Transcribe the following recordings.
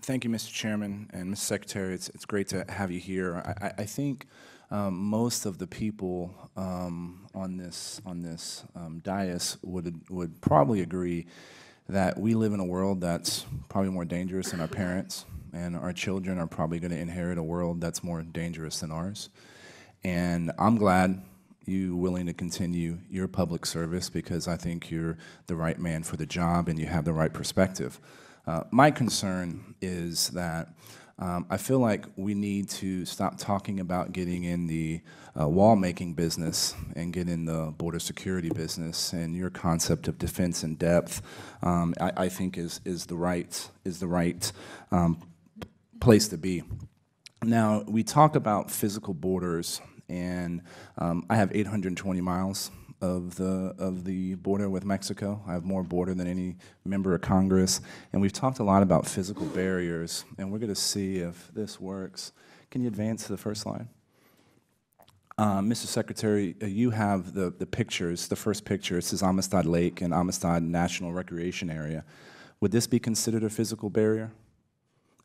Thank you, Mr. Chairman and Mr. Secretary. It's great to have you here. I think most of the people on this dais would probably agree that we live in a world that's probably more dangerous than our parents, and our children are probably going to inherit a world that's more dangerous than ours. And I'm glad you're willing to continue your public service, because I think you're the right man for the job and you have the right perspective. My concern is that I feel like we need to stop talking about getting in the wall-making business and get in the border security business. And your concept of defense in depth, I think, is the right place to be. Now, we talk about physical borders, and I have 820 miles of the border with Mexico. I have more border than any member of Congress, and we've talked a lot about physical barriers, and we're going to see if this works. Can you advance to the first slide? Mr. Secretary, you have the pictures. The first picture, it says Amistad Lake and Amistad National Recreation Area. Would this be considered a physical barrier?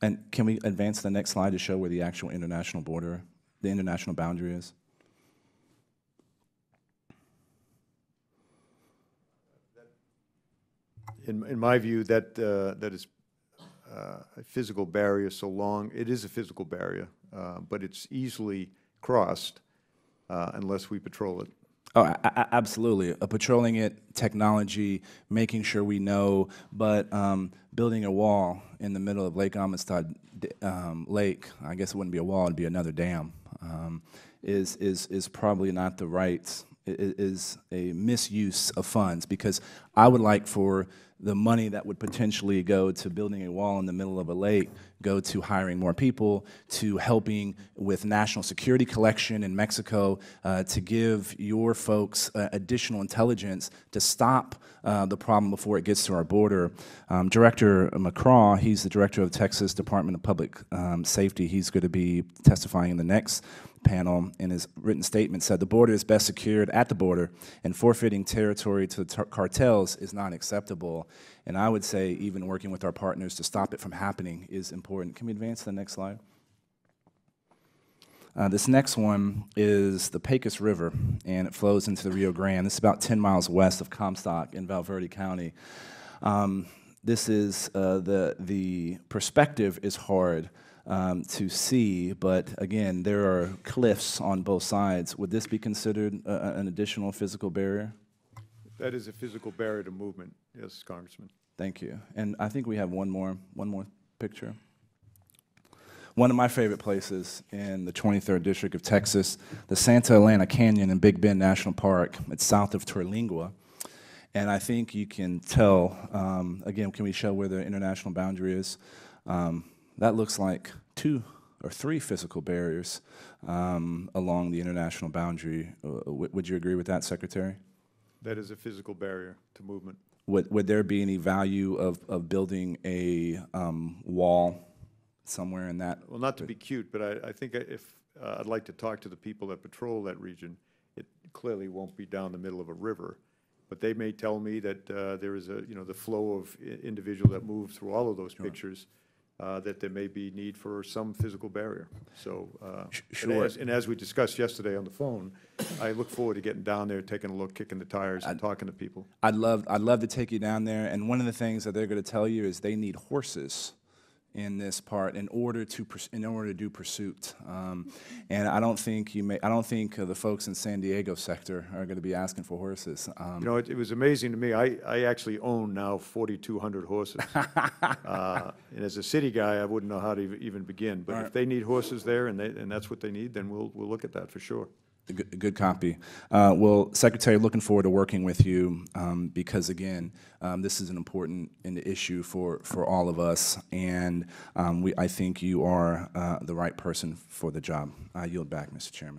And can we advance to the next slide to show where the actual international border, the international boundary is? In my view, that is a physical barrier, so long it is a physical barrier, but it's easily crossed unless we patrol it. Oh, absolutely. Patrolling it, technology, making sure we know, but building a wall in the middle of Lake Amistad Lake, I guess it wouldn't be a wall, it'd be another dam, is probably not the right, is a misuse of funds, because I would like for the money that would potentially go to building a wall in the middle of a lake go to hiring more people, to helping with national security collection in Mexico, to give your folks additional intelligence to stop the problem before it gets to our border. Director McCraw, he's the director of Texas Department of Public Safety. He's going to be testifying in the next panel. In his written statement said the border is best secured at the border, and forfeiting territory to the cartels is not acceptable. And I would say even working with our partners to stop it from happening is important. Can we advance to the next slide? This next one is the Pecos River, and it flows into the Rio Grande. This is about 10 miles west of Comstock in Valverde County. This is, the perspective is hard to see, but again, there are cliffs on both sides. Would this be considered an additional physical barrier? That is a physical barrier to movement, yes, Congressman. Thank you. And I think we have one more picture. One of my favorite places in the 23rd District of Texas, the Santa Elena Canyon in Big Bend National Park. It's south of Terlingua. And I think you can tell, again, can we show where the international boundary is? That looks like 2 or 3 physical barriers along the international boundary. Would you agree with that, Secretary? That is a physical barrier to movement. Would there be any value of building a wall somewhere in that? Well, not to be cute, but I think if I'd like to talk to the people that patrol that region, it clearly won't be down the middle of a river. But they may tell me that there is the flow of individual that move through all of those pictures, that there may be need for some physical barrier. So, sure. And as we discussed yesterday on the phone, I look forward to getting down there, taking a look, kicking the tires, and talking to people. I'd love to take you down there, and one of the things that they're going to tell you is they need horses in this part in order to do pursuit. And I don't think the folks in San Diego sector are going to be asking for horses. You know, it was amazing to me. I actually own now 4,200 horses. And as a city guy, I wouldn't know how to even begin. But if they need horses there and that's what they need, then we'll look at that for sure. Good copy. Well, Secretary, looking forward to working with you because, again, this is an important issue for all of us, and I think you are the right person for the job. I yield back, Mr. Chairman.